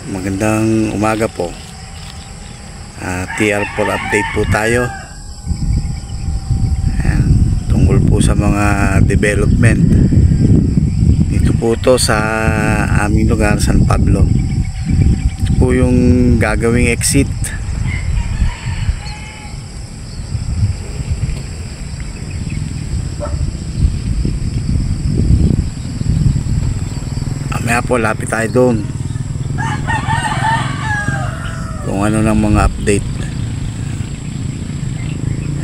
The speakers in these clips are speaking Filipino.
Magandang umaga po. TR4 update po tayo. Ayan, tungkol po sa mga development. Dito po to sa aming lugar, San Pablo. Ito po yung gagawing exit. Mamaya po lapit tayo doon kung ano ng mga update.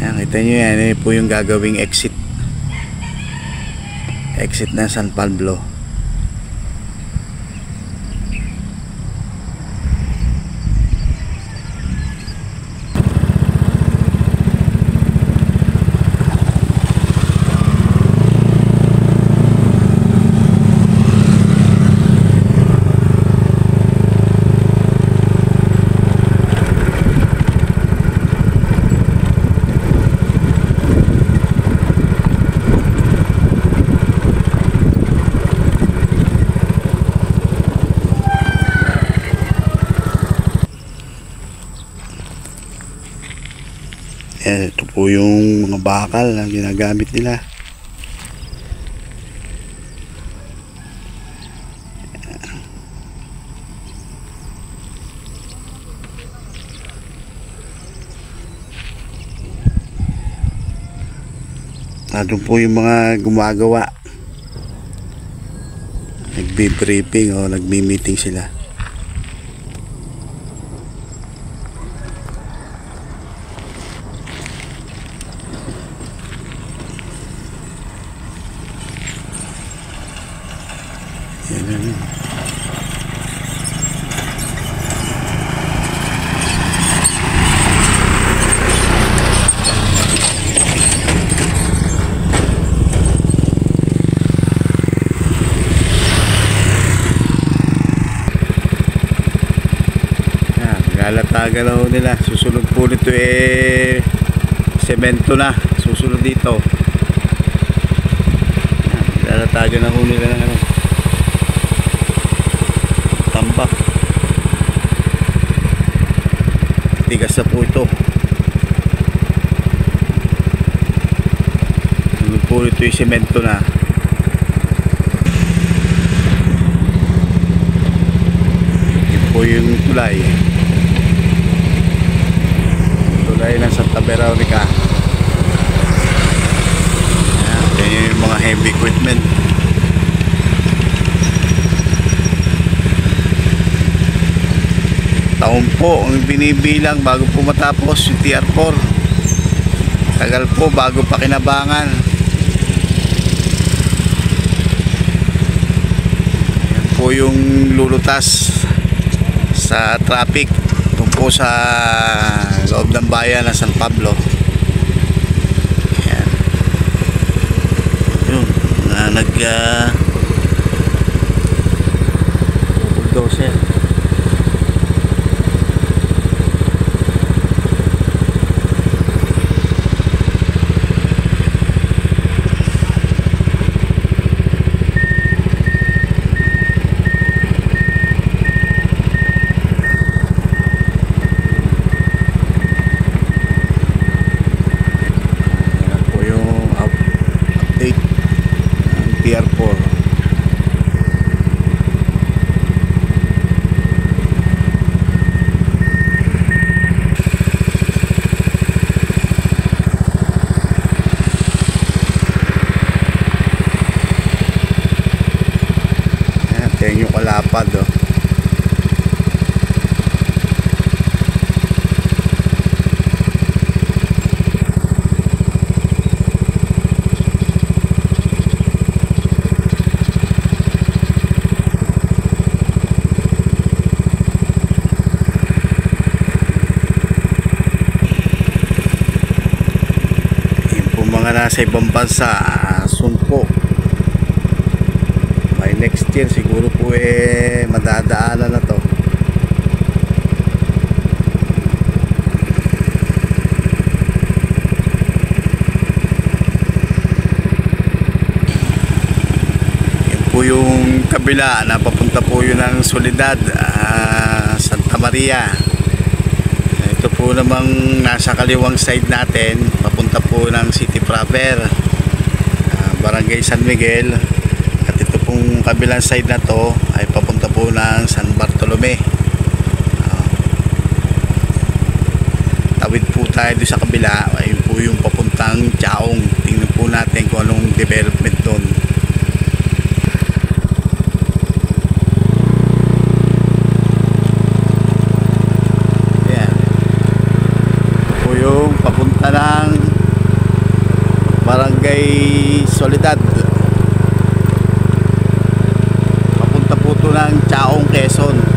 Ayan, kita nyo yan, yan po yung gagawing exit ng San Pablo. Ito po yung mga bakal na ginagamit nila. Doon po yung mga gumagawa. Nagbi-briefing o nagmi-meeting sila. Lalatagan na ho nila. Susunod po nito semento na susunod dito. Lalatagan na ho nila ng tambak. Tigas na po ito. Susunod po nito semento na. Yan po yung tulay. Tulay ng Santa Veronica. Yan yung mga heavy equipment. Taon po ang binibilang bago po matapos yung TR4. Tagal po bago pa kinabangan. Yan po yung lulutas sa traffic po sa loob ng bayan ng San Pablo. Ayan. Yun, bulldozer. TR4. Ayan yung kalapad oh. Mga nasa ibang bansa, soon po by next year siguro po madadaanan na to. Yan po yung kabila na papunta po yun ng Soledad. Santa Maria. Ito po namang nasa kaliwang side natin, papunta po ng city proper, Barangay San Miguel. At ito pong kabilang side na to ay papunta po ng San Bartolome. Tawid po tayo doon sa kabila, ayun po yung papuntang Chaong. Tingnan po natin kung anong development doon. Yung papunta ng Barangay Soledad, papunta po ito ng Chaong, Quezon.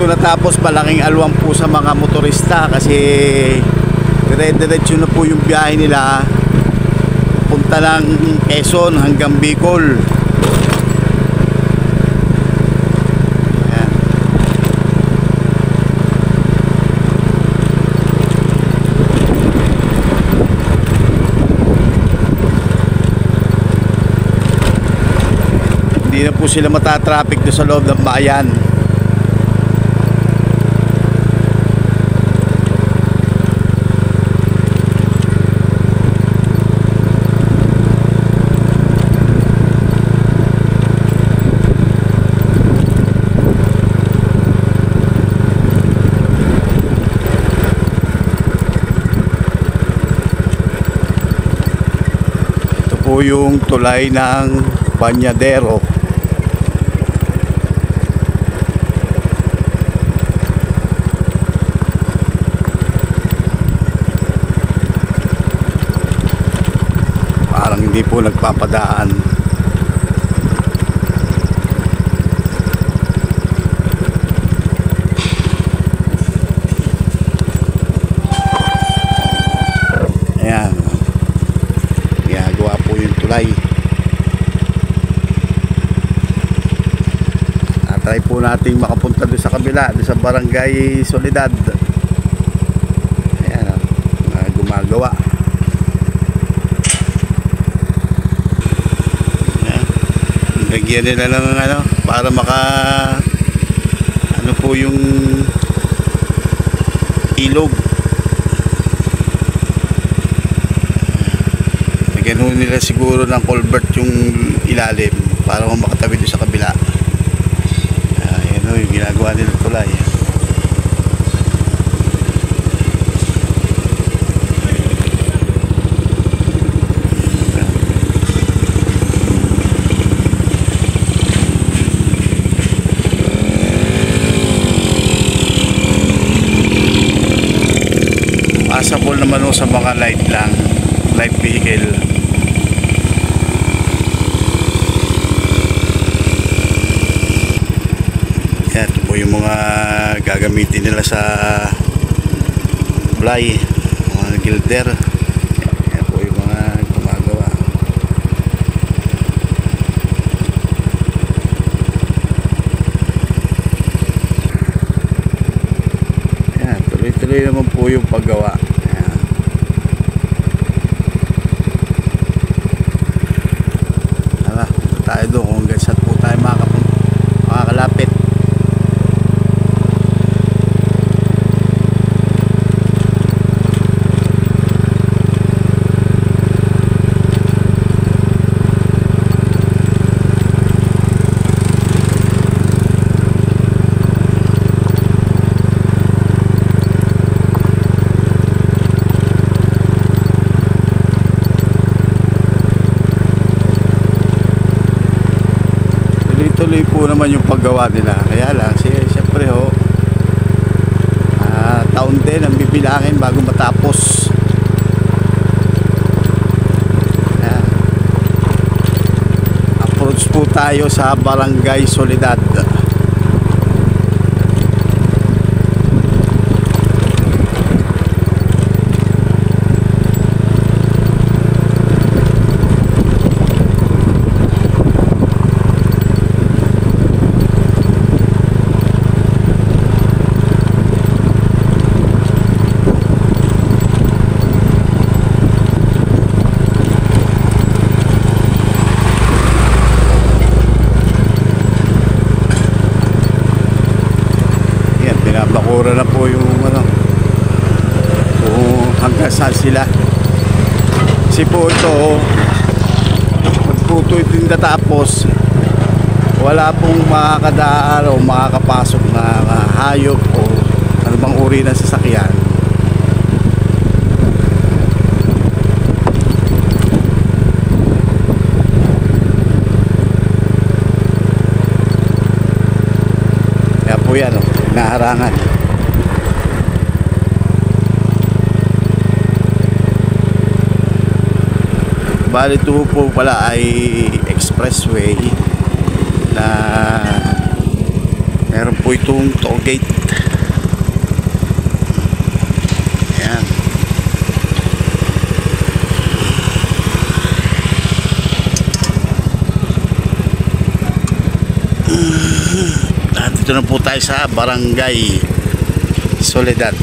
Natapos malaking alwang po sa mga motorista kasi dire-diretso na po yung biyahe nila punta ng Quezon hanggang Bicol. Ayan. Hindi na po sila matatraffic doon sa loob ng bayan. Po yung tulay ng Banyadero. Parang hindi po nagpapadaan. Ayan, ginagawa po yung tulay. Try po nating makapunta doon sa kabila, doon sa Barangay Soledad. Ayan, gumagawa. Ayan, lagyan nila ng ano para maka ano po yung ilog. Lagyan nila siguro ng culvert yung ilalim para makatabi doon sa kabila. Yung ginagawa nila tulay. Passable naman sa mga light lang, light vehicle. Yan, ito po yung mga gagamitin nila sa blay, mga gilder. Yan po yung mga gumagawa. Yan, tuloy-tuloy naman po yung paggawa. Yan. Hala, tayo doon kung hanggang saan po tayo makakalapit. Tuloy po naman yung paggawa nila. Kaya lang, siyempre ho, taon din ang bibilangin bago matapos. Ayan. Approach po tayo sa Barangay Soledad. sila. Kasi po ito, pag po ito natapos, wala pong makakadaan o makakapasok na hayop o ano bang uri ng sasakyan. Kaya po yan, naharangan. Bali ito po pala ay expressway na meron po itong toll gate. Ayan. Dito na po tayo sa Barangay Soledad.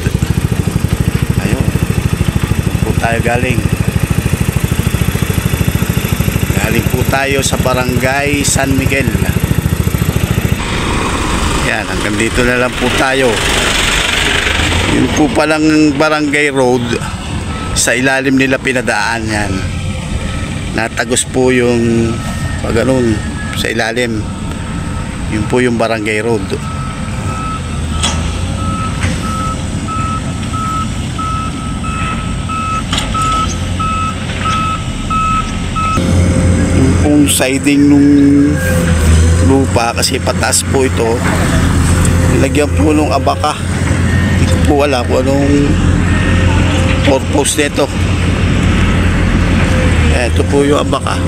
Ayun po tayo galing po tayo sa Barangay San Miguel. Yan, hanggang dito na lang po tayo. Yun po palang barangay road, sa ilalim nila pinadaan yan. Natagos po yung pag ganun, sa ilalim. Yun po yung barangay road. Yung siding nung lupa, kasi pataas po ito, nilagyan po nung abaka. Hindi ko po alam kung anong purpose nito. Ito po yung abaka.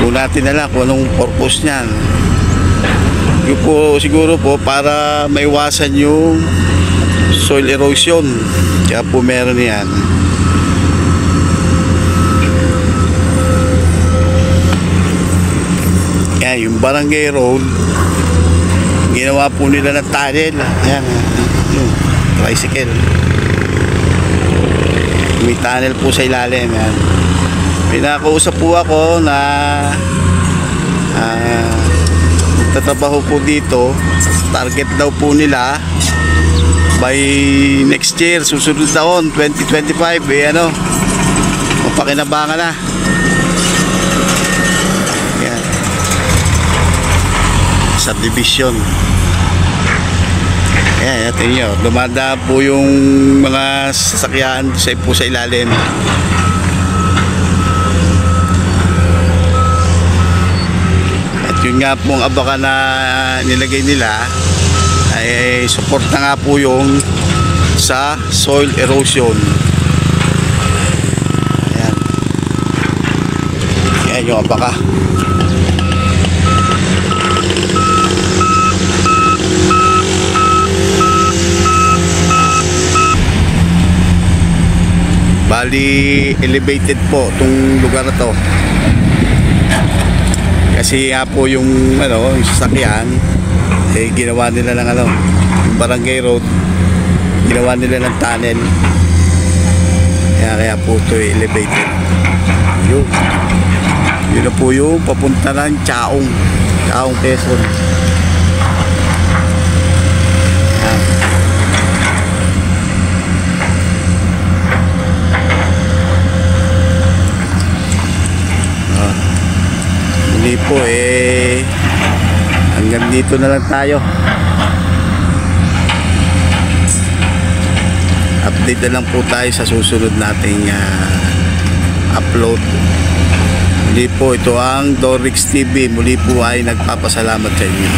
Kung natin na lang kung anong purpose niyan. Yung po siguro po para maiwasan yung soil erosion, kaya po meron yan. Yan, yung barangay road, ginawa po nila ng tunnel. Yan, yung tricycle. May tunnel po sa ilalim. Yan. Pinakausap po ako na magtatrabaho po dito. Target daw po nila by next year, susunod taon 2025, ano, mapakinabangan na. Subdivision. Ayan, natin nyo, dumada po yung mga sasakyan sa ilalim. At yun nga pong abaka na nilagay nila ay support na nga po yung sa soil erosion. Ayan. Ayan yung abaka. Bali elevated po itong lugar na to, kasi nga po yung ano, yung sasakyan ginawa nila ng ano, yung barangay road, ginawa nila ng tunnel, kaya po ito elevated. Yun na po yung papunta ng Chaong Quezon. Hindi po hanggang dito na lang tayo. Update na lang po tayo sa susunod nating upload. Muli po, ito ang Dorix TV. Muli po ay nagpapasalamat sa inyo.